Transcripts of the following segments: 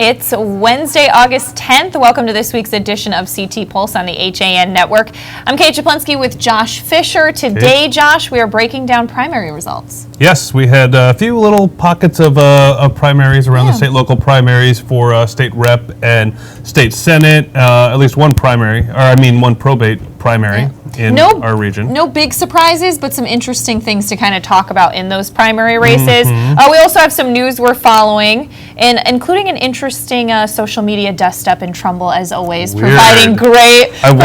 It's Wednesday, August 10th. Welcome to this week's edition of CT Pulse on the HAN Network. I'm Kate Czaplinski with Josh Fisher. Today, Josh, we are breaking down primary results. Yes, we had a few little pockets of primaries around the state, local primaries for state rep and state senate, at least one primary, one probate primary in our region. No big surprises, but some interesting things to kind of talk about in those primary races. We also have some news we're following, and including an interesting social media dust-up in Trumbull, as always, providing great stuff for us.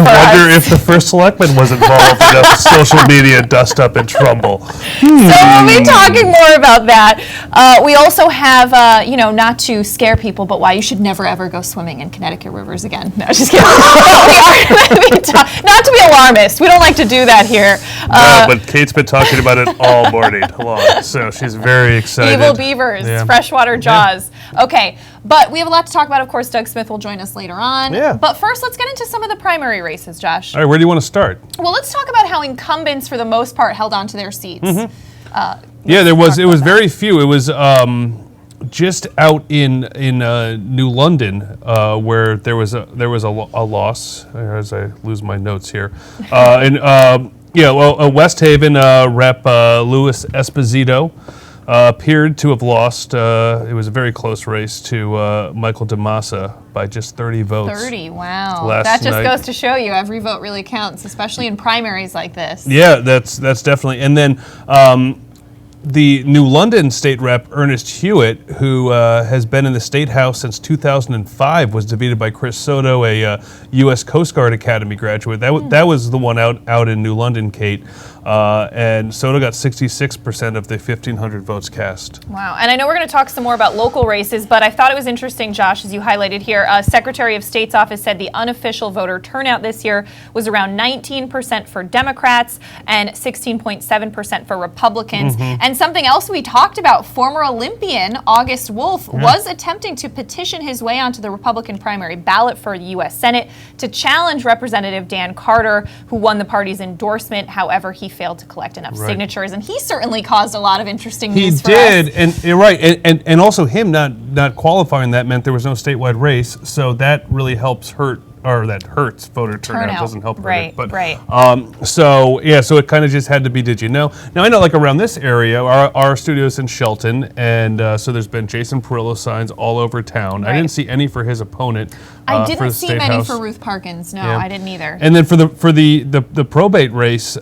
I wonder if the first selectman was involved in a social media dust-up in Trumbull. So we'll be talking more about that. We also have, not to scare people, but why you should never ever go swimming in Connecticut rivers again. No, just kidding. Not to be alarmist. We don't like to do that here. No, but Kate's been talking about it all morning long, so she's very excited. Evil beavers, freshwater jaws. Yeah. Okay, but we have a lot to talk about. Of course, Doug Smith will join us later on. Yeah. But first, let's get into some of the primary races, Josh. All right, where do you want to start? Well, let's talk about how incumbents, for the most part, held on to their seats. It was very few. It was just out in New London where there was a loss. As I lose my notes here, West Haven rep Louis Esposito appeared to have lost. It was a very close race to Michael DeMassa by just 30 votes. 30, wow. That just goes to show you every vote really counts, especially in primaries like this. Yeah, that's definitely. And then the New London state rep, Ernest Hewitt, who has been in the State House since 2005, was defeated by Chris Soto, a U.S. Coast Guard Academy graduate. That was the one out in New London, Kate. And Soto got 66% of the 1,500 votes cast. Wow. And I know we're going to talk some more about local races, but I thought it was interesting, Josh, as you highlighted here. Secretary of State's office said the unofficial voter turnout this year was around 19% for Democrats and 16.7% for Republicans. And something else we talked about, former Olympian August Wolf was attempting to petition his way onto the Republican primary ballot for the U.S. Senate to challenge Representative Dan Carter, who won the party's endorsement. However, he failed to collect enough signatures, and he certainly caused a lot of interesting news for us. He did, and also him not qualifying, that meant there was no statewide race, so that really hurts voter turnout. Doesn't help so it kind of just had to be did you know. Now I know, like, around this area, our studio's in Shelton, and so there's been Jason Perillo signs all over town. I didn't see any for his opponent. I didn't see many House. For Ruth Parkins. No, I didn't either. And then for the probate race,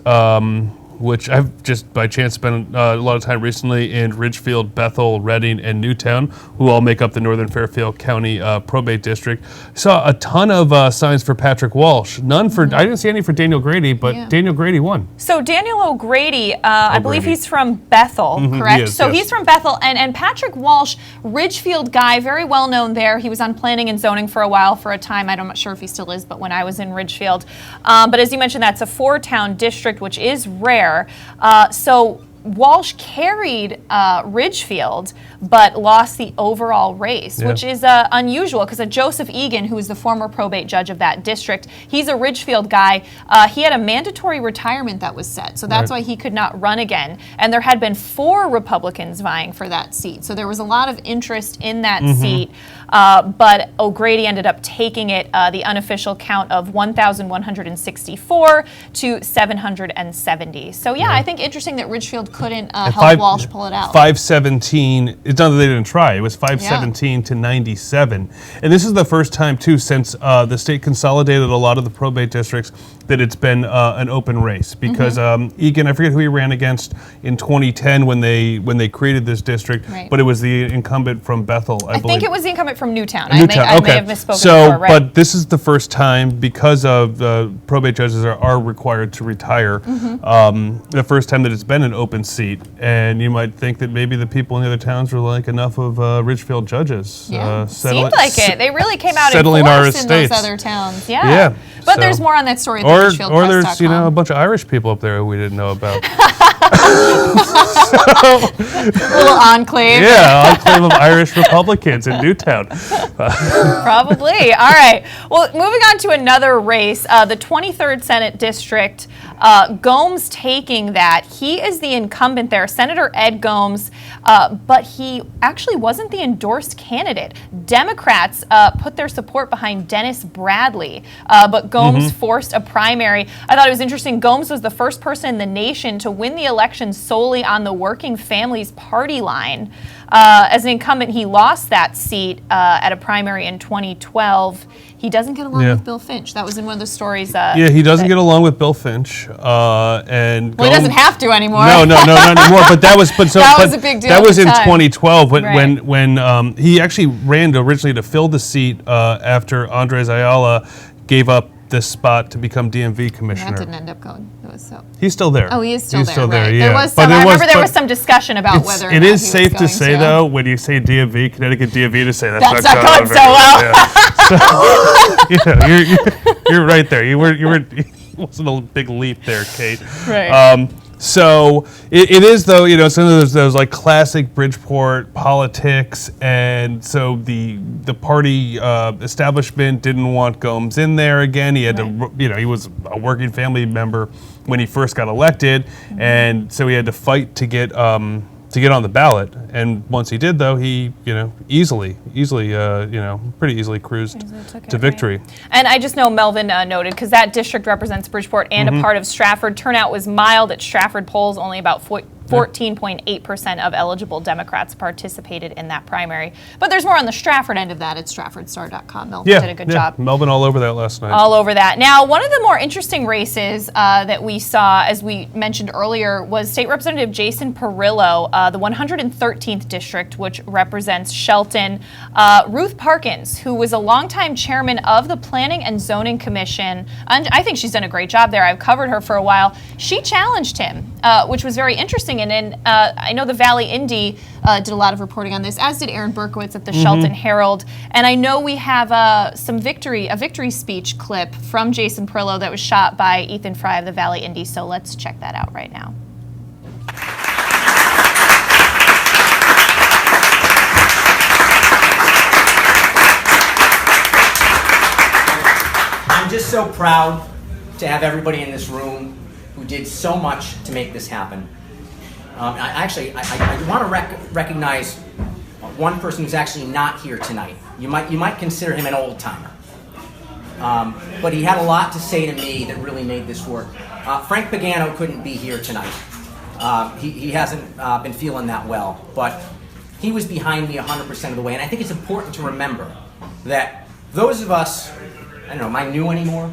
which I've just by chance spent a lot of time recently in Ridgefield, Bethel, Reading, and Newtown, who all make up the Northern Fairfield County probate district. Saw a ton of signs for Patrick Walsh. None for, I didn't see any for Daniel Grady, but Daniel Grady won. So Daniel O'Grady, I believe he's from Bethel, correct? He's from Bethel, and Patrick Walsh, Ridgefield guy, very well known there. He was on planning and zoning for a while, for a time. I'm not sure if he still is, but when I was in Ridgefield. But as you mentioned, that's a 4-town district, which is rare. So Walsh carried Ridgefield, but lost the overall race, which is unusual because Joseph Egan, who is the former probate judge of that district, he's a Ridgefield guy. He had a mandatory retirement that was set, so that's why he could not run again. And there had been 4 Republicans vying for that seat, so there was a lot of interest in that seat. But O'Grady ended up taking it, the unofficial count of 1,164 to 770. So I think interesting that Ridgefield couldn't help Walsh pull it out. 517. It's not that they didn't try. It was 517 to 97. And this is the first time, too, since the state consolidated a lot of the probate districts, that it's been an open race. Because Egan, I forget who he ran against in 2010 when they created this district, but it was the incumbent from Bethel, I believe. I think it was the incumbent from Newtown. Newtown. I may have misspoken before, right. But this is the first time, because of probate judges are required to retire, the first time that it's been an open seat. And you might think that maybe the people in the other towns were like enough of Ridgefield judges. Yeah, seemed like it. They really came out in force in those other towns. But there's more on that story at the Ridgefield Or Press.com. there's a bunch of Irish people up there who we didn't know about. Little enclave. Yeah, enclave of Irish Republicans in Newtown. Probably. All right. Well, moving on to another race, the 23rd Senate District. Gomes taking that. He is the incumbent there, Senator Ed Gomes, but he actually wasn't the endorsed candidate. Democrats put their support behind Dennis Bradley, but Gomes forced a primary. I thought it was interesting. Gomes was the first person in the nation to win the election solely on the Working Families Party line. As an incumbent, he lost that seat at a primary in 2012. He doesn't get along with Bill Finch. That was in one of the stories. He doesn't get along with Bill Finch, and he doesn't have to anymore. No, not anymore. But that was that was a big deal. That was in 2012 when he actually ran originally to fill the seat after Andres Ayala gave up this spot to become DMV commissioner. That didn't end up going. He's still there. Oh, he is still there. Right. Yeah. There was some. I remember there was some discussion about whether or not it is safe to say though, when you say DMV, Connecticut DMV, to say that's not going so well. Yeah. So, you're right there. You were. It wasn't a big leap there, Kate. Right. So it is though, some of those like classic Bridgeport politics, and so the party establishment didn't want Gomes in there again. He had to, he was a working family member when he first got elected, and so he had to fight to get on the ballot. And once he did, though, he easily pretty easily cruised to victory. Right. And I just know Melvin noted, because that district represents Bridgeport and a part of Stratford. Turnout was mild at Stratford polls. Only about 14.8% of eligible Democrats participated in that primary. But there's more on the Stratford end of that at stratfordstar.com. Melvin did a good job. Melvin all over that last night. All over that. Now, one of the more interesting races that we saw, as we mentioned earlier, was State Representative Jason Perillo, the 113th district, which represents Shelton. Ruth Parkins, who was a longtime chairman of the Planning and Zoning Commission, and I think she's done a great job there. I've covered her for a while. She challenged him, which was very interesting. And I know the Valley Indy did a lot of reporting on this, as did Aaron Berkowitz at the Shelton Herald. And I know we have a victory speech clip from Jason Perillo that was shot by Ethan Fry of the Valley Indy. So let's check that out right now. I'm just so proud to have everybody in this room who did so much to make this happen. I want to recognize one person who's actually not here tonight. You might consider him an old timer, but he had a lot to say to me that really made this work. Frank Pagano couldn't be here tonight. He hasn't been feeling that well, but he was behind me 100% of the way. And I think it's important to remember that those of us, I don't know, am I new anymore?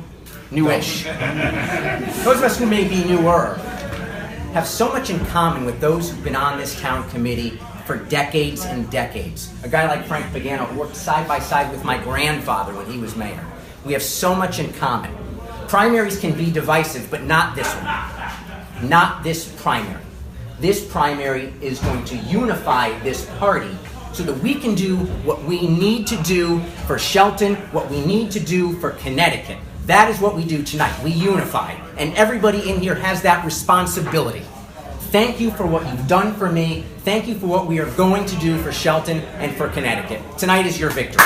Newish. Those of us who may be newer have so much in common with those who've been on this town committee for decades and decades. A guy like Frank Pagano worked side by side with my grandfather when he was mayor. We have so much in common. Primaries can be divisive, but not this one. Not this primary. This primary is going to unify this party so that we can do what we need to do for Shelton, what we need to do for Connecticut. That is what we do tonight. We unify. And everybody in here has that responsibility. Thank you for what you've done for me. Thank you for what we are going to do for Shelton and for Connecticut. Tonight is your victory.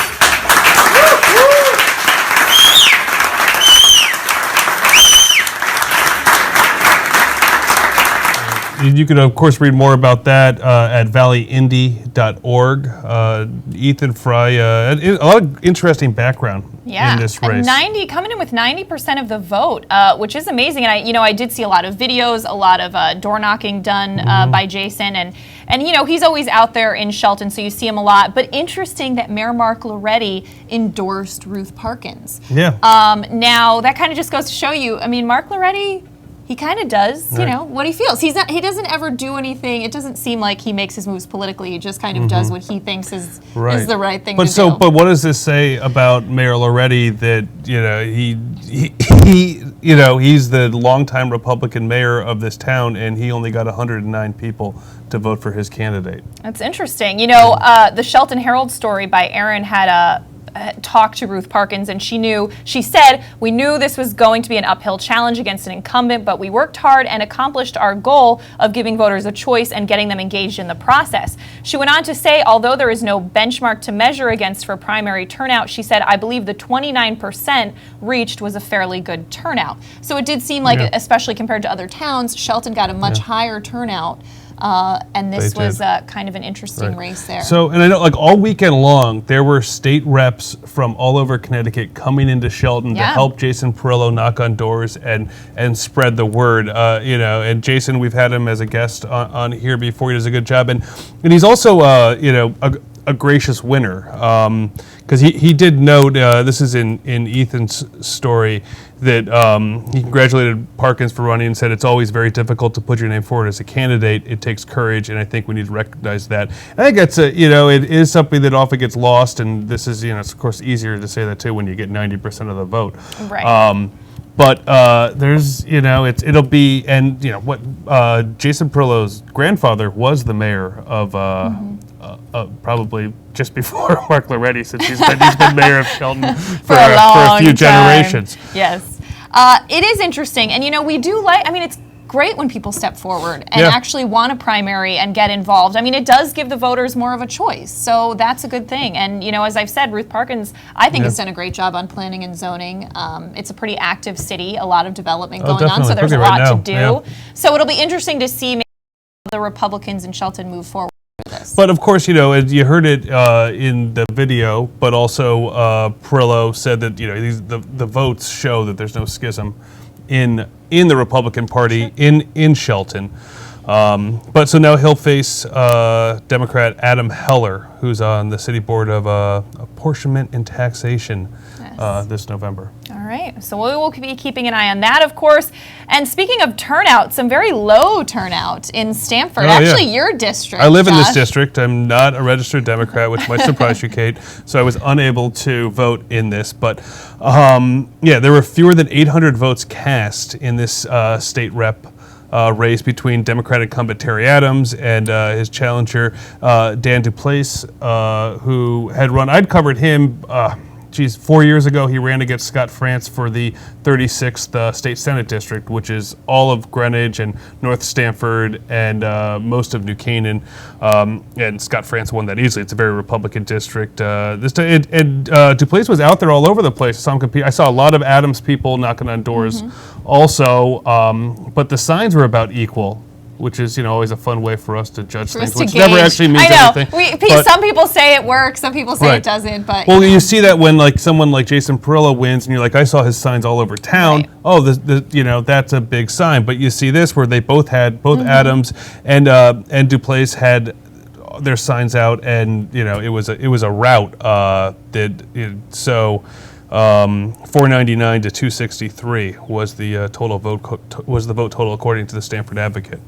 You can, of course, read more about that at valleyindy.org. Ethan Fry, a lot of interesting background in this race. Coming in with 90% of the vote, which is amazing. And I did see a lot of videos, a lot of door knocking done by Jason, and he's always out there in Shelton, so you see him a lot. But interesting that Mayor Mark Loretti endorsed Ruth Parkins. Yeah. Now that kind of just goes to show you. I mean, Mark Loretti, he kind of does, what he feels. He doesn't ever do anything. It doesn't seem like he makes his moves politically. He just kind of does what he thinks is the right thing to do. But what does this say about Mayor Loretti that he's the longtime Republican mayor of this town, and he only got 109 people to vote for his candidate? That's interesting. The Shelton Herald story by Aaron had talked to Ruth Parkins, and she said, "We knew this was going to be an uphill challenge against an incumbent, but we worked hard and accomplished our goal of giving voters a choice and getting them engaged in the process." She went on to say, although there is no benchmark to measure against for primary turnout, she said, "I believe the 29% reached was a fairly good turnout." So it did seem like, especially compared to other towns, Shelton got a much higher turnout. And this was kind of an interesting race there. So, and I know, like, all weekend long, there were state reps from all over Connecticut coming into Shelton to help Jason Perillo knock on doors and spread the word. You know, and Jason, we've had him as a guest on here before. He does a good job, and he's also, you know, a gracious winner, because he did note, this is in Ethan's story, that he congratulated Parkins for running and said it's always very difficult to put your name forward as a candidate. It takes courage, and I think we need to recognize that. I think that's you know, it is something that often gets lost, and this is, you know, it's of course easier to say that too when you get 90% of the vote. Right. But there's, you know, it'll be, and you know what, Jason Perillo's grandfather was the mayor of probably just before Mark Loretti, since he's been mayor of Shelton for a few generations. Yes, it is interesting, and you know, we do like. I mean, it's great when people step forward and actually want a primary and get involved. I mean, it does give the voters more of a choice, so that's a good thing. And you know, as I've said, Ruth Parkins, I think, has done a great job on planning and zoning. It's a pretty active city, a lot of development going on, so there's a lot to do. So it'll be interesting to see maybe how the Republicans in Shelton move forward. But of course, you know, you heard it in the video, but also Perillo said that, you know, the votes show that there's no schism in the Republican Party in Shelton. But so now he'll face Democrat Adam Heller, who's on the City Board of Apportionment and Taxation this November. All right, so we will be keeping an eye on that, of course. And speaking of turnout, some very low turnout in Stamford. Actually, your district. I live in this district. I'm not a registered Democrat, which might surprise you, Kate. So I was unable to vote in this. But yeah, there were fewer than 800 votes cast in this state rep race between Democratic incumbent Terry Adams and his challenger Dan Duplace, who had run. I'd covered him. 4 years ago, he ran against Scott France for the 36th State Senate District, which is all of Greenwich and North Stamford and most of New Canaan. And Scott France won that easily. It's a very Republican district. Duplace was out there all over the place. I saw a lot of Adams people knocking on doors also, but the signs were about equal, which is, you know, always a fun way for us to judge things, which never actually means anything. Some people say it works, some people say it doesn't, but... Well, you see that when, like, someone like Jason Perillo wins, and you're like, I saw his signs all over town. Right. Oh, you know, that's a big sign. But you see this where they both Adams and Duplace had their signs out, and, you know, it was a rout. 499 to 263 was the total vote was the vote total according to the Stamford Advocate.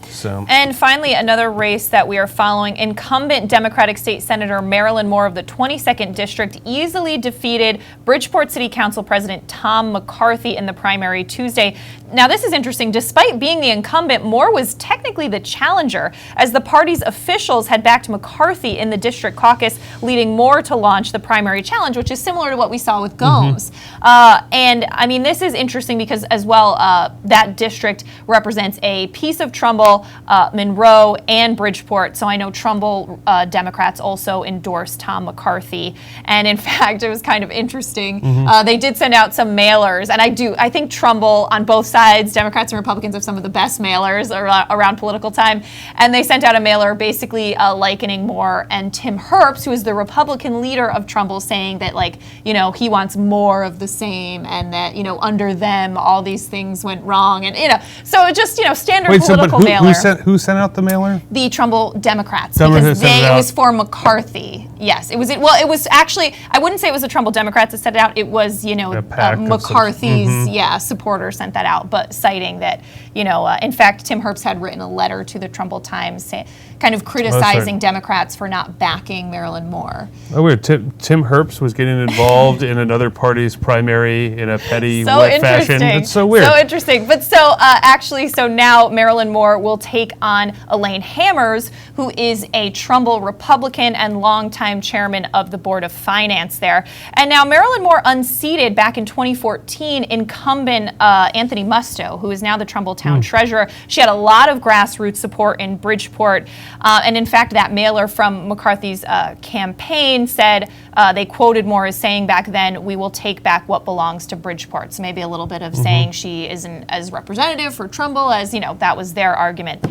So. And finally, another race that we are following, incumbent Democratic State Senator Marilyn Moore of the 22nd District easily defeated Bridgeport City Council President Tom McCarthy in the primary Tuesday. Now, this is interesting. Despite being the incumbent, Moore was technically the challenger, as the party's officials had backed McCarthy in the district caucus, leading Moore to launch the primary challenge, which is similar to what we saw with Gomes. And, I mean, this is interesting because, as well, that district represents a piece of Trumbull, Monroe, and Bridgeport. So I know Trumbull Democrats also endorsed Tom McCarthy. And in fact, it was kind of interesting. They did send out some mailers. And I think Trumbull, on both sides, Democrats and Republicans, have some of the best mailers around political time. And they sent out a mailer basically likening Moore and Tim Herbst, who is the Republican leader of Trumbull, saying that, like, you know, he wants more of the same, and that, you know, under them, all these things went wrong. And, you know, so it just, you know, standard political mailer. Who sent out the mailer? The Trumbull Democrats, because it was for McCarthy. Yes, it was. Well, it was actually. I wouldn't say it was the Trumbull Democrats that sent it out. It was, you know, McCarthy's supporters sent that out, but citing that, you know, in fact, Tim Herbst had written a letter to the Trumbull Times, kind of criticizing Democrats for not backing Marilyn Moore. Oh, weird. Tim Herbst was getting involved in another party's primary in a petty, wet fashion. It's so weird. So interesting. But so actually, so now Marilyn Moore will take on Elaine Hammers, who is a Trumbull Republican and longtime chairman of the Board of Finance there. And now Marilyn Moore unseated back in 2014 incumbent Anthony Musto, who is now the Trumbull Town Treasurer. She had a lot of grassroots support in Bridgeport. And in fact, that mailer from McCarthy's campaign said, they quoted Moore as saying back then, "We will take back what belongs to Bridgeport." So maybe a little bit of saying she isn't as representative for Trumbull as, that was their argument.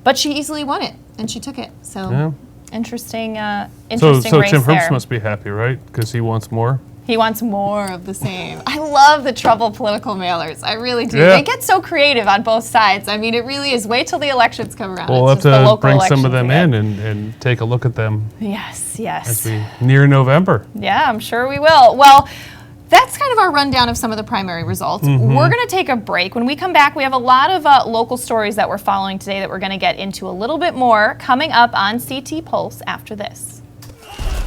But she easily won it, and she took it. So interesting race so Tim there. Herbst must be happy, right? Because he wants more. He wants more of the same. I love the Trumbull political mailers. I really do. Yeah. They get so creative on both sides. I mean, it really is. Wait till the elections come around. We'll have to bring some of them in and take a look at them. Yes. As we near November. Yeah, I'm sure we will. Well, that's kind of our rundown of some of the primary results. We're going to take a break. When we come back, we have a lot of local stories that we're following today that we're going to get into a little bit more coming up on CT Pulse after this.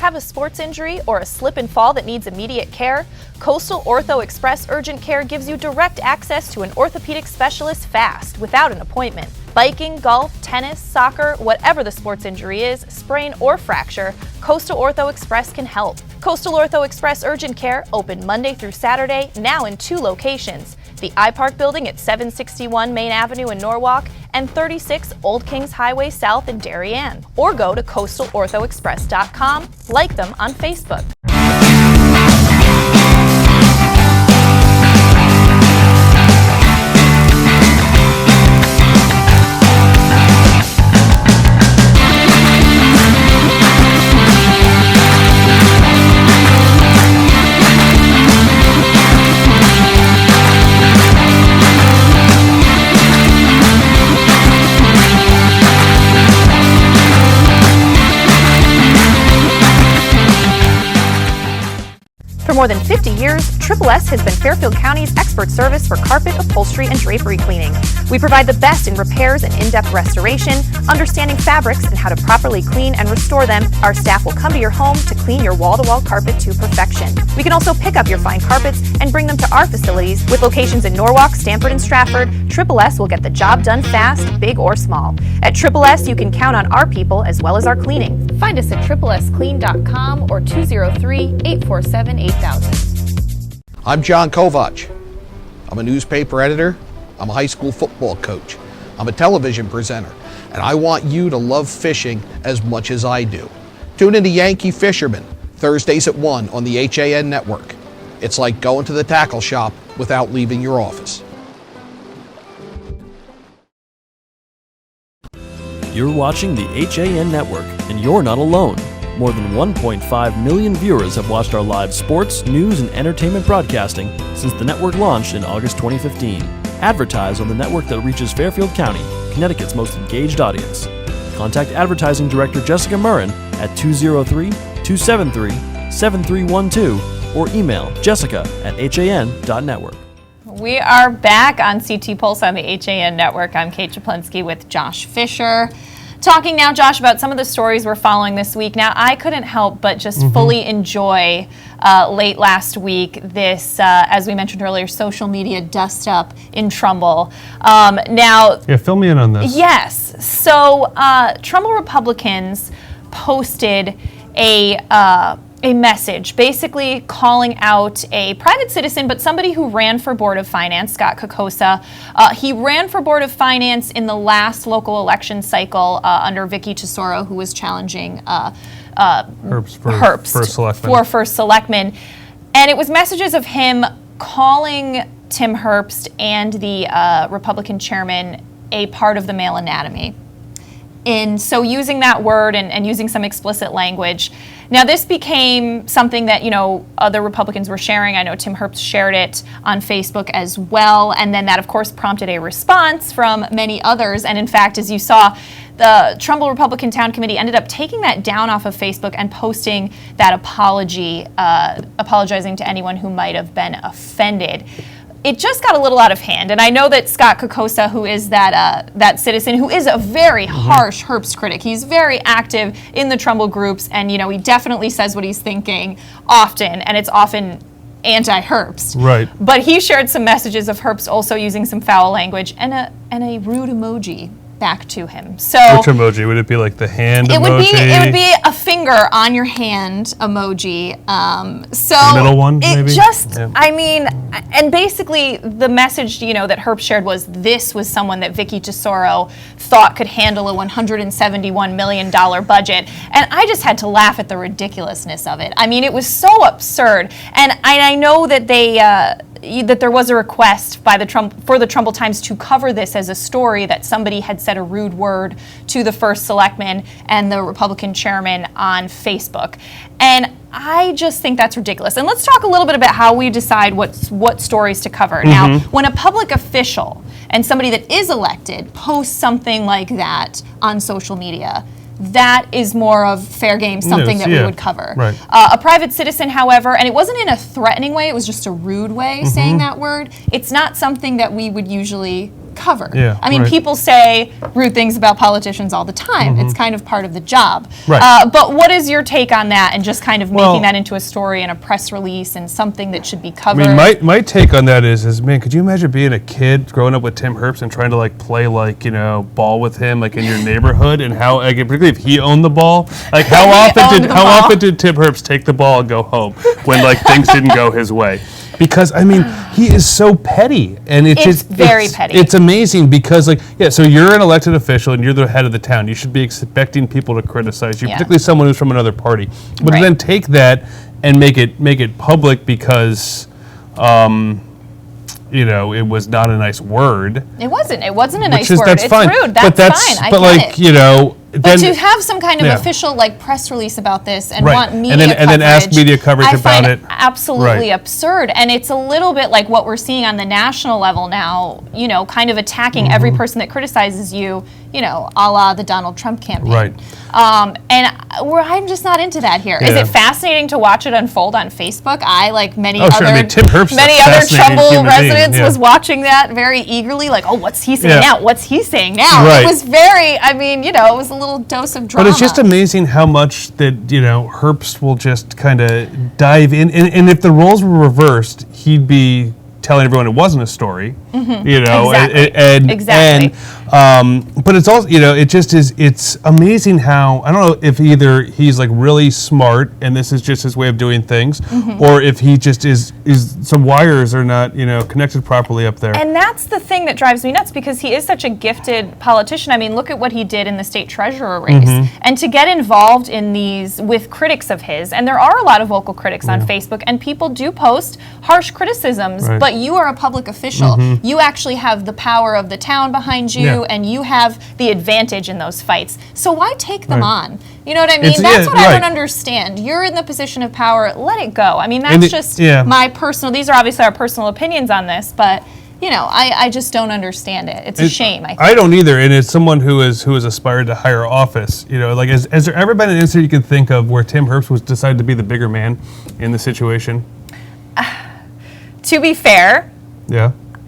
Have a sports injury or a slip and fall that needs immediate care? Coastal Ortho Express Urgent Care gives you direct access to an orthopedic specialist fast, without an appointment. Biking, golf, tennis, soccer, whatever the sports injury is, sprain or fracture, Coastal Ortho Express can help. Coastal Ortho Express Urgent Care, open Monday through Saturday, now in 2 locations. The iPark building at 761 Main Avenue in Norwalk and 36 Old Kings Highway South in Darien. Or go to coastalorthoexpress.com, like them on Facebook. For more than 50 years, Triple S has been Fairfield County's expert service for carpet, upholstery, and drapery cleaning. We provide the best in repairs and in-depth restoration, understanding fabrics and how to properly clean and restore them. Our staff will come to your home to clean your wall-to-wall carpet to perfection. We can also pick up your fine carpets and bring them to our facilities. With locations in Norwalk, Stamford, and Stratford, Triple S will get the job done fast, big or small. At Triple S, you can count on our people as well as our cleaning. Find us at triplesclean.com or 203-847-8000. I'm John Kovach. I'm a newspaper editor. I'm a high school football coach. I'm a television presenter. And I want you to love fishing as much as I do. Tune in to Yankee Fisherman, Thursdays at 1 on the HAN network. It's like going to the tackle shop without leaving your office. You're watching the HAN network, and you're not alone. More than 1.5 million viewers have watched our live sports, news, and entertainment broadcasting since the network launched in August 2015. Advertise on the network that reaches Fairfield County, Connecticut's most engaged audience. Contact Advertising Director Jessica Murrin at 203-273-7312 or email jessica@han.network. We are back on CT Pulse on the HAN network. I'm Kate Czaplinski with Josh Fisher. Talking now, Josh, about some of the stories we're following this week. Now, I couldn't help but just fully enjoy late last week this, as we mentioned earlier, social media dust-up in Trumbull. Fill me in on this. Yes. So Trumbull Republicans posted a message basically calling out a private citizen, but somebody who ran for Board of Finance, Scott Kokosa. He ran for Board of Finance in the last local election cycle under Vicky Tesoro, who was challenging Herbst for first selectman. And it was messages of him calling Tim Herbst and the Republican chairman a part of the male anatomy. And so using that word and using some explicit language. Now, this became something that, other Republicans were sharing. I know Tim Herbst shared it on Facebook as well. And then that, of course, prompted a response from many others. And in fact, as you saw, the Trumbull Republican Town Committee ended up taking that down off of Facebook and posting that apology, apologizing to anyone who might have been offended. It just got a little out of hand, and I know that Scott Kokosa, who is that citizen, who is a very harsh Herbst critic, he's very active in the Trumbull groups, and he definitely says what he's thinking often, and it's often anti-Herbst. Right. But he shared some messages of Herbst also using some foul language and a rude emoji back to him. So which emoji would it be? Like the hand emoji? It would be a finger on your hand emoji. So the middle one, maybe. I mean, and basically the message that Herb shared was this was someone that Vicky Tesoro thought could handle a $171 million budget, and I just had to laugh at the ridiculousness of it. I mean, it was so absurd, and I know that that there was a request for the Trumbull Times to cover this as a story that somebody had said a rude word to the first selectman and the Republican chairman on Facebook. And I just think that's ridiculous. And let's talk a little bit about how we decide what stories to cover. Mm-hmm. Now, when a public official and somebody that is elected posts something like that on social media, that is more of fair game, something that we would cover. Right. A private citizen, however, and it wasn't in a threatening way, it was just a rude way saying that word, it's not something that we would usually cover. Yeah, I mean, people say rude things about politicians all the time. It's kind of part of the job. Right. But what is your take on that and just kind of making that into a story and a press release and something that should be covered? I mean, my take on that is man, could you imagine being a kid growing up with Tim Herbst and trying to play ball with him in your neighborhood, and how particularly if he owned the ball, how often did Tim Herbst take the ball and go home when things didn't go his way? Because he is so petty, and it's very petty. It's amazing because so you're an elected official and you're the head of the town. You should be expecting people to criticize you, particularly someone who's from another party. But then take that and make it public because it was not a nice word. It wasn't a nice word. That's fine. Rude. That's fine. I get it. But to have some kind of official press release about this and want media coverage, and then ask media coverage about it, absolutely absurd. And it's a little bit like what we're seeing on the national level now. Kind of attacking every person that criticizes you. A la the Donald Trump campaign. Right. I'm just not into that here. Is it fascinating to watch it unfold on Facebook? I, like many Tim Herbst, many other Trumbull residents, was watching that very eagerly. What's he saying now? What's he saying now? Right. It was very. it was a little dose of drama. But it's just amazing how much that Herbst will just kind of dive in, and if the roles were reversed, he'd be telling everyone it wasn't a story, Exactly. But it's also, it just is. It's amazing how I don't know if either he's really smart and this is just his way of doing things, or if he just is some wires are not connected properly up there. And that's the thing that drives me nuts because he is such a gifted politician. I mean, look at what he did in the state treasurer race, and to get involved in these with critics of his, and there are a lot of vocal critics on Facebook, and people do post harsh criticisms, but you are a public official. You actually have the power of the town behind you, and you have the advantage in those fights. So why take them on? You know what I mean? That's what I don't understand. You're in the position of power. Let it go. I mean, that's my personal, these are obviously our personal opinions on this, but I just don't understand it. It's a shame, I think. I don't either, and as someone who has aspired to higher office, has there ever been an incident you can think of where Tim Herbst was decided to be the bigger man in the situation? To be fair,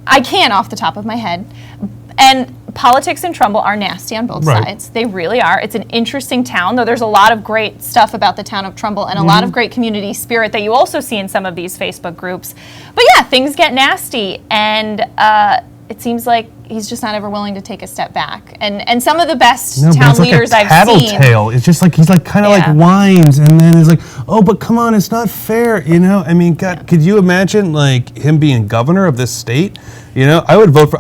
I can't off the top of my head. And politics in Trumbull are nasty on both sides. They really are. It's an interesting town, though there's a lot of great stuff about the town of Trumbull and a lot of great community spirit that you also see in some of these Facebook groups. But things get nasty, and it seems like he's just not ever willing to take a step back. And some of the best town leaders I've seen. Tattletale. It's just he's kind of whines, and then he's oh, but come on, it's not fair. I mean, God, could you imagine him being governor of this state? I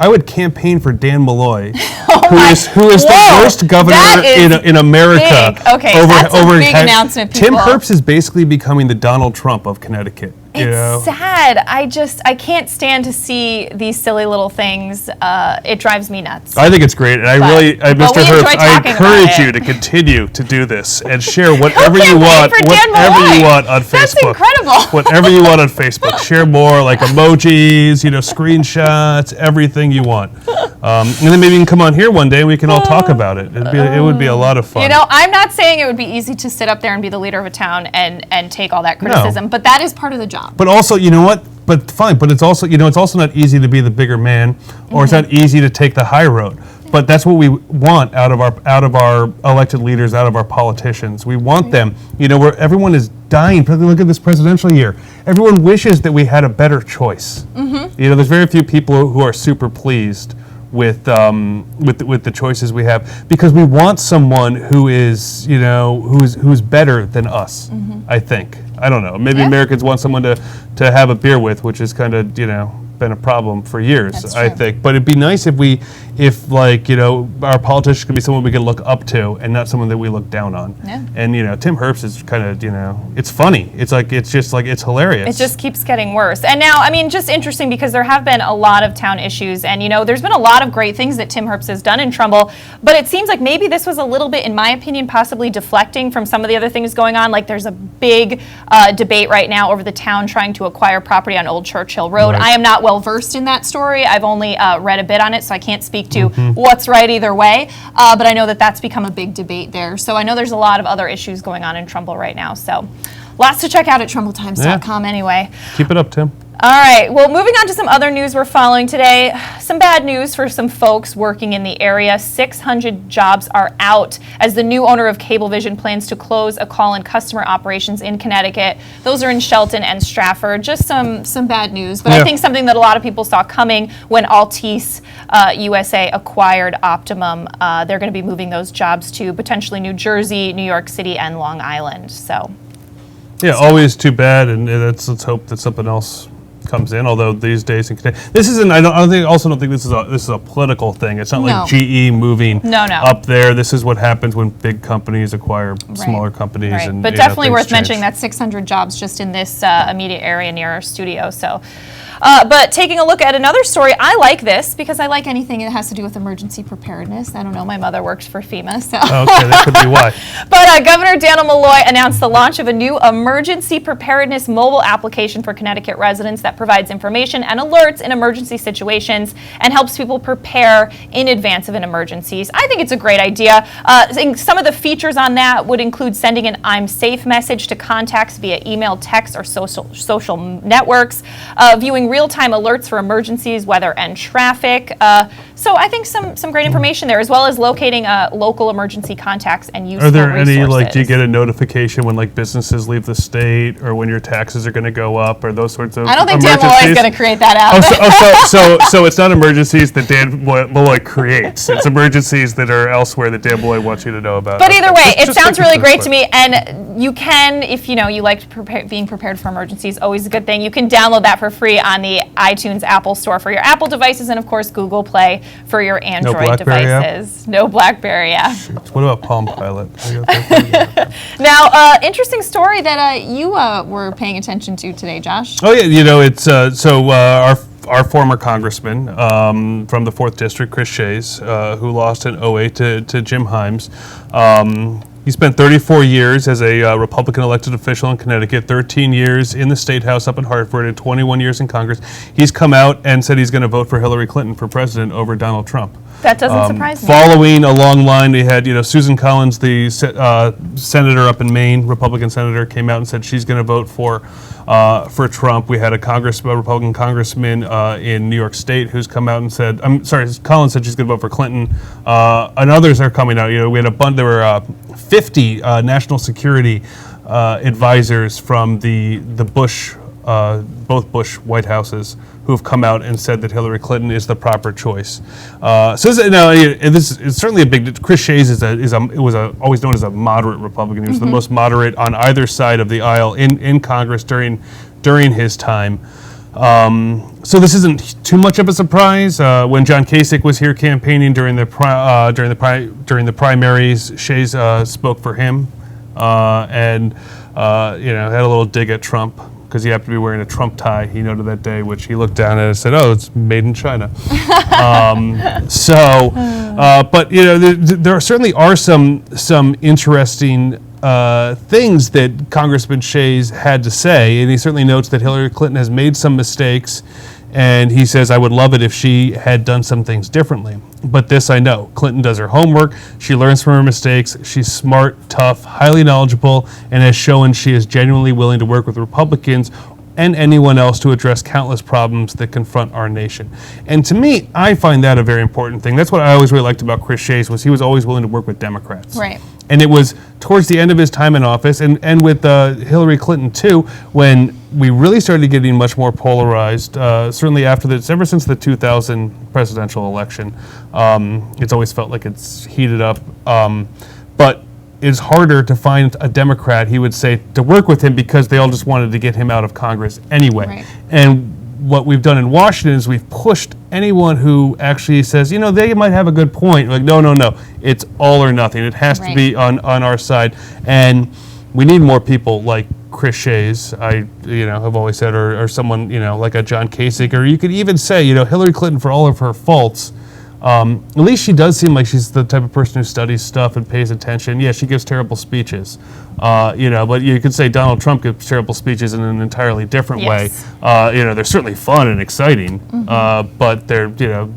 would campaign for Dan Malloy, who is the worst governor in America. Big. Okay, that's a big announcement, people. Tim Herbst is basically becoming the Donald Trump of Connecticut. It's sad. I can't stand to see these silly little things. It drives me nuts. I think it's great, and Mr. Herbst, I encourage you to continue to do this and share whatever you want on Facebook. That's incredible. Whatever you want on Facebook. Share more emojis, screenshots, everything you want. And then maybe you can come on here one day and we can all talk about it. It would be a lot of fun. I'm not saying it would be easy to sit up there and be the leader of a town and take all that criticism, but that is part of the job. But also, you know what? But fine. But it's also, it's also not easy to be the bigger man, or it's not easy to take the high road. But that's what we want out of our elected leaders, out of our politicians. We want them, where everyone is dying. Look at this presidential year. Everyone wishes that we had a better choice. There's very few people who are super pleased with the choices we have, because we want someone who is who's better than us. I think. I don't know. Maybe Americans want someone to have a beer with, which is kind of been a problem for years, I think. But it'd be nice if our politicians could be someone we can look up to and not someone that we look down on. Yeah. And Tim Herbst is kind of it's funny. It's hilarious. It just keeps getting worse. And now, I mean, just interesting because there have been a lot of town issues, and there's been a lot of great things that Tim Herbst has done in Trumbull. But it seems like maybe this was a little bit, in my opinion, possibly deflecting from some of the other things going on. Like there's a big debate right now over the town trying to acquire property on Old Churchill Road. Right. I am not well versed in that story. I've only read a bit on it, so I can't speak to what's right either way. But I know that that's become a big debate there. So I know there's a lot of other issues going on in Trumbull right now. So lots to check out at TrumbullTimes.com anyway. Keep it up, Tim. All right. Well, moving on to some other news we're following today. Some bad news for some folks working in the area. 600 jobs are out as the new owner of Cablevision plans to close a call-in customer operations in Connecticut. Those are in Shelton and Stratford. Just some bad news, but I think something that a lot of people saw coming when Altice USA acquired Optimum. They're going to be moving those jobs to potentially New Jersey, New York City, and Long Island. So, always too bad, and let's hope that something else comes in. Although these days in Connecticut, this isn't. I don't think this is a political thing. It's not like GE moving up there. This is what happens when big companies acquire smaller companies. Right. And, but definitely worth mentioning that 600 jobs just in this immediate area near our studio. So. But taking a look at another story, I like this because I like anything that has to do with emergency preparedness. I don't know, my mother works for FEMA, so. Okay, that could be why. But Governor Daniel Malloy announced the launch of a new emergency preparedness mobile application for Connecticut residents that provides information and alerts in emergency situations and helps people prepare in advance of an emergency. I think it's a great idea. Some of the features on that would include sending an I'm safe message to contacts via email, text, or social networks, viewing real-time alerts for emergencies, weather, and traffic. So I think some great information there, as well as locating local emergency contacts and useful resources. Are there any, do you get a notification when businesses leave the state, or when your taxes are going to go up, or those sorts of I don't think Dan Malloy is going to create that app. So it's not emergencies that Dan Malloy creates. It's emergencies that are elsewhere that Dan Malloy wants you to know about. But either way, it sounds really great to me, and you can, if you like being prepared for emergencies, always a good thing. You can download that for free on the iTunes Apple Store for your Apple devices, and of course Google Play for your Android devices. No BlackBerry app. What about Palm Pilot? Now, interesting story that you were paying attention to today, Josh. Oh yeah, it's our former congressman from the 4th District, Chris Shays, who lost in 2008 to Jim Himes. He spent 34 years as a Republican elected official in Connecticut, 13 years in the State House up in Hartford, and 21 years in Congress. He's come out and said he's going to vote for Hillary Clinton for president over Donald Trump. That doesn't surprise me. Following a long line, we had Susan Collins, the senator up in Maine, Republican senator, came out and said she's going to vote for Trump. We had a Republican congressman in New York State who's come out and said, Collins said she's going to vote for Clinton, and others are coming out. We had there were 50 national security advisors from the Bush, both Bush White Houses, who have come out and said that Hillary Clinton is the proper choice. This is certainly a big. Chris Shays was always known as a moderate Republican. He was the most moderate on either side of the aisle in Congress during his time. So this isn't too much of a surprise. When John Kasich was here campaigning during the primaries, Shays spoke for him and had a little dig at Trump, because he happened to be wearing a Trump tie, he noted that day, which he looked down at and said, "Oh, it's made in China." But there certainly are some interesting things that Congressman Shays had to say, and he certainly notes that Hillary Clinton has made some mistakes, and he says, "I would love it if she had done some things differently. But this I know, Clinton does her homework, she learns from her mistakes, she's smart, tough, highly knowledgeable, and has shown she is genuinely willing to work with Republicans and anyone else to address countless problems that confront our nation." And to me, I find that a very important thing. That's what I always really liked about Chris Shays, was he was always willing to work with Democrats. Right. And it was towards the end of his time in office, and with Hillary Clinton too, when we really started getting much more polarized. Certainly ever since the 2000 presidential election, it's always felt like it's heated up. But it's harder to find a Democrat, he would say, to work with him because they all just wanted to get him out of Congress anyway. Right. And what we've done in Washington is we've pushed anyone who actually says, they might have a good point. Like, no, it's all or nothing. It has to be on our side. And we need more people like Chris Shays, I have always said, or someone, like a John Kasich, or you could even say, Hillary Clinton, for all of her faults, at least she does seem like she's the type of person who studies stuff and pays attention. Yeah, she gives terrible speeches, but you could say Donald Trump gives terrible speeches in an entirely different way. They're certainly fun and exciting, but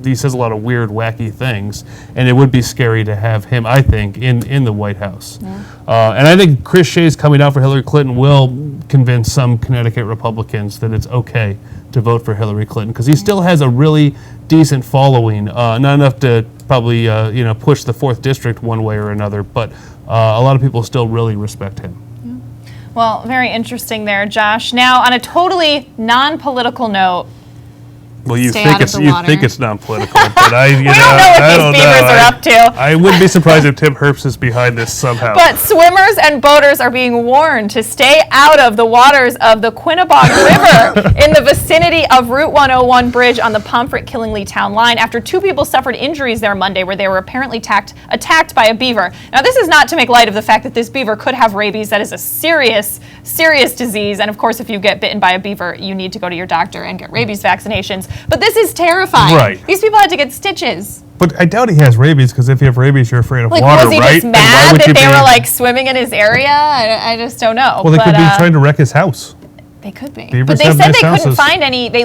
he says a lot of weird, wacky things, and it would be scary to have him, I think, in the White House. Yeah. And I think Chris Shays coming out for Hillary Clinton will convince some Connecticut Republicans that it's okay to vote for Hillary Clinton, because he still has a really decent following, not enough to probably push the 4th District one way or another, but a lot of people still really respect him. Yeah. Well, very interesting there, Josh. Now, on a totally non-political note, well, you think it's non-political, but I don't know what these beavers are up to. I wouldn't be surprised if Tim Herbst is behind this somehow. But swimmers and boaters are being warned to stay out of the waters of the Quinnebog River in the vicinity of Route 101 bridge on the Pomfret-Killingly town line after 2 people suffered injuries there Monday where they were apparently attacked by a beaver. Now, this is not to make light of the fact that this beaver could have rabies. That is a serious, serious disease. And of course, if you get bitten by a beaver, you need to go to your doctor and get rabies vaccinations. But this is terrifying. Right. These people had to get stitches. But I doubt he has rabies, because if you have rabies, you're afraid of water, was he right? just mad that they were swimming in his area? I just don't know. Well, they could be trying to wreck his house. They could be. Beavers but they said they houses. couldn't find any. They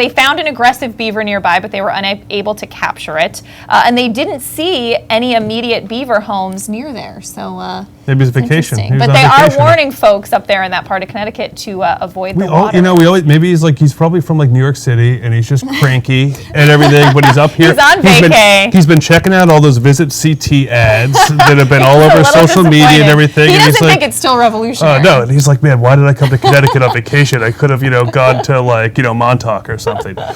found an aggressive beaver nearby, but they were unable to capture it. And they didn't see any immediate beaver homes near there. So maybe it's vacation. But they are warning folks up there in that part of Connecticut to avoid the water. Maybe he's probably from New York City, and he's just cranky and everything, but he's up here. He's on vacay. He's been checking out all those Visit CT ads that have been all over social media and everything. He and doesn't think it's still revolutionary. No, and he's like, man, why did I come to Connecticut on vacation? I could have, gone to Montauk or something. All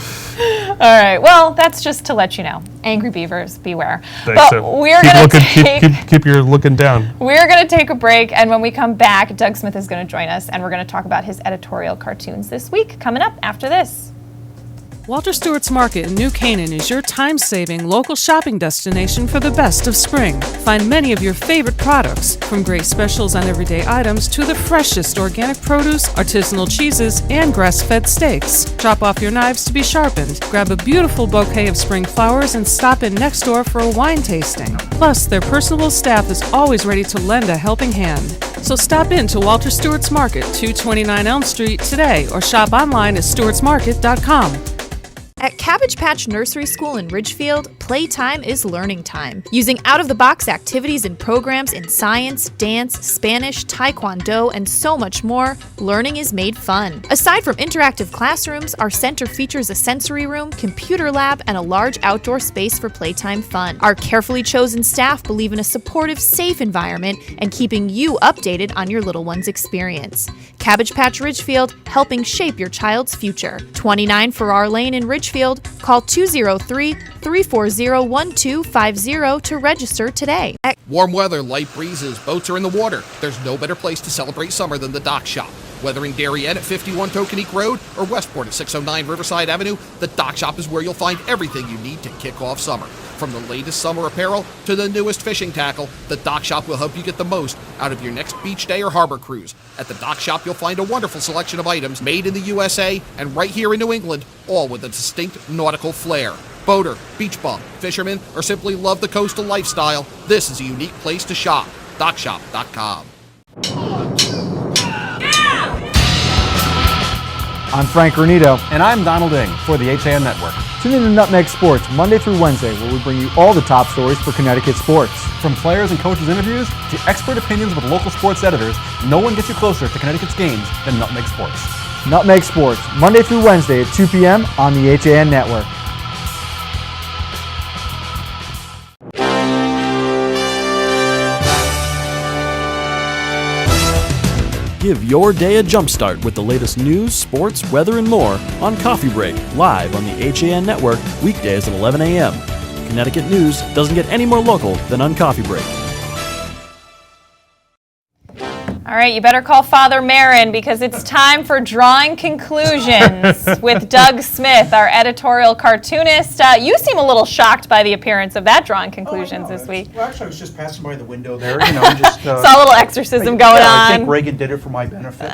right. Well, that's just to let you know. Angry beavers, beware. Thanks, but we're going to keep your looking down. We're going to take a break, and when we come back, Doug Smith is going to join us, and we're going to talk about his editorial cartoons this week. Coming up after this. Walter Stewart's Market in New Canaan is your time-saving local shopping destination for the best of spring. Find many of your favorite products, from great specials on everyday items to the freshest organic produce, artisanal cheeses, and grass-fed steaks. Drop off your knives to be sharpened, grab a beautiful bouquet of spring flowers, and stop in next door for a wine tasting. Plus, their personable staff is always ready to lend a helping hand. So stop in to Walter Stewart's Market, 229 Elm Street today, or shop online at stewartsmarket.com. At Cabbage Patch Nursery School in Ridgefield, playtime is learning time. Using out-of-the-box activities and programs in science, dance, Spanish, Taekwondo, and so much more, learning is made fun. Aside from interactive classrooms, our center features a sensory room, computer lab, and a large outdoor space for playtime fun. Our carefully chosen staff believe in a supportive, safe environment and keeping you updated on your little one's experience. Cabbage Patch Ridgefield, helping shape your child's future. 29 Farrar Lane in Ridgefield. Call 203-340-1250 to register today. Warm weather, light breezes, boats are in the water. There's no better place to celebrate summer than the Dock Shop. Whether in Darien at 51 Tokenique Road or Westport at 609 Riverside Avenue, the Dock Shop is where you'll find everything you need to kick off summer. From the latest summer apparel to the newest fishing tackle, the Dock Shop will help you get the most out of your next beach day or harbor cruise. At the Dock Shop, you'll find a wonderful selection of items made in the USA and right here in New England, all with a distinct nautical flair. Boater, beach bum, fisherman, or simply love the coastal lifestyle, this is a unique place to shop. DockShop.com. I'm Frank Granito. And I'm Donald Ing for the HAN Network. Tune in to Nutmeg Sports Monday through Wednesday, where we bring you all the top stories for Connecticut sports. From players and coaches' interviews to expert opinions with local sports editors, no one gets you closer to Connecticut's games than Nutmeg Sports. Nutmeg Sports, Monday through Wednesday at 2 p.m. on the HAN Network. Give your day a jumpstart with the latest news, sports, weather, and more on Coffee Break, live on the HAN Network, weekdays at 11 a.m. Connecticut news doesn't get any more local than on Coffee Break. All right, you better call Father Marin because it's time for Drawing Conclusions with Doug Smith, our editorial cartoonist. You seem a little shocked by the appearance of that Drawing Conclusions this week. Well, actually, I was just passing by the window there, just... Saw a little exorcism going on. I think Reagan did it for my benefit.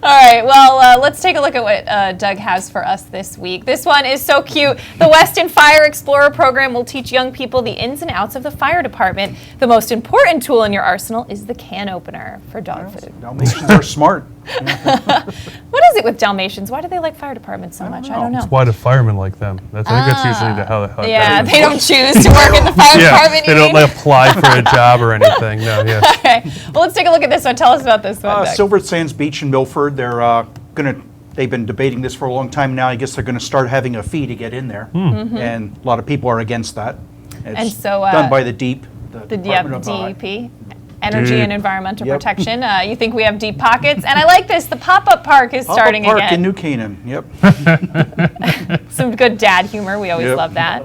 All right, well, let's take a look at what Doug has for us this week. This one is so cute. The Weston Fire Explorer program will teach young people the ins and outs of the fire department. The most important tool in your arsenal is the can opener for dog food. Dalmatians are smart. What is it with Dalmatians? Why do they like fire departments so much? I don't know. It's why do firemen like them? I think that's usually how yeah, they don't choose to work in the fire department. They don't apply for a job or anything. No, yeah. Okay. Well, let's take a look at this one. Tell us about this one. Silver Sands Beach in Milford. They've been debating this for a long time now. I guess they're going to start having a fee to get in there, and a lot of people are against that. It's done by the DEP, the Department of DEP. Energy and Environmental Protection. You think we have deep pockets? And I like this. The pop-up park is starting again. Pop-up park in New Canaan. Yep. Some good dad humor. We always love that.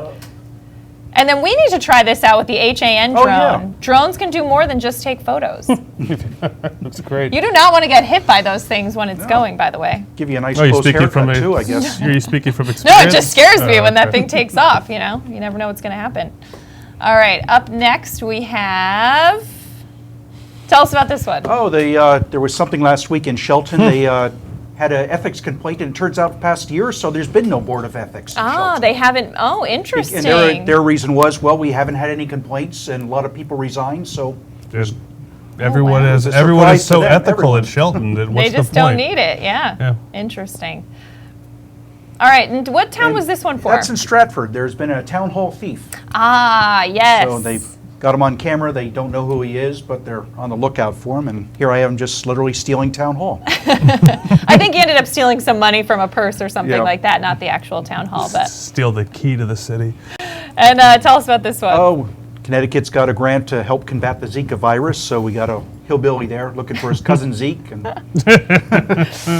And then we need to try this out with the HAN drone. Yeah. Drones can do more than just take photos. Looks great. You do not want to get hit by those things when it's going, by the way. Give you a nice close haircut too, I guess. Are you speaking from experience? No, it just scares me when that thing takes off, You never know what's going to happen. All right, up next we have... Tell us about this one. Oh, there was something last week in Shelton. They had an ethics complaint, and it turns out the past year or so, there's been no Board of Ethics in Shelton. They haven't. Oh, interesting. And their reason was, well, we haven't had any complaints, and a lot of people resigned, so... Everyone is so ethical at Shelton. What's they just the point? Don't need it, yeah. Interesting. All right, and what town was this one for? That's in Stratford. There's been a town hall thief. Ah, yes. So they've got him on camera. They don't know who he is, but they're on the lookout for him. And here I am just literally stealing town hall. I think he ended up stealing some money from a purse or something like that, not the actual town hall. But steal the key to the city. And tell us about this one. Oh, Connecticut's got a grant to help combat the Zika virus, so we got a hillbilly there looking for his cousin Zeke, and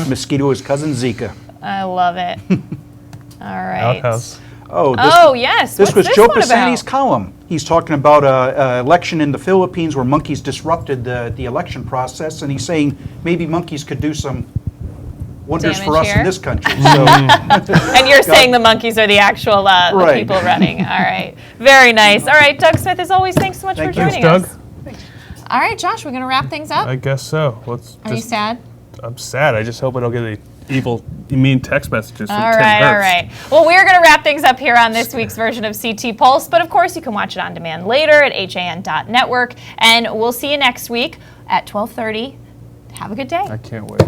mosquito his cousin Zika. I love it. All right. Outhouse. Yes. This was Joe Pisani's column. He's talking about an election in the Philippines where monkeys disrupted the election process, and he's saying maybe monkeys could do some wonders for us in this country. So. And you're saying the monkeys are the actual the people running. All right. Very nice. All right, Doug Smith, as always, thanks so much for joining us. Doug. Thanks. All right, Josh, we're going to wrap things up? I guess so. Are you sad? I'm sad. I just hope I don't get any evil, mean text messages from all Tim right, Herbst. all right. Well, we're going to wrap things up here on this week's version of CT Pulse, but of course you can watch it on demand later at han.network, and we'll see you next week at 12:30. Have a good day. I can't wait.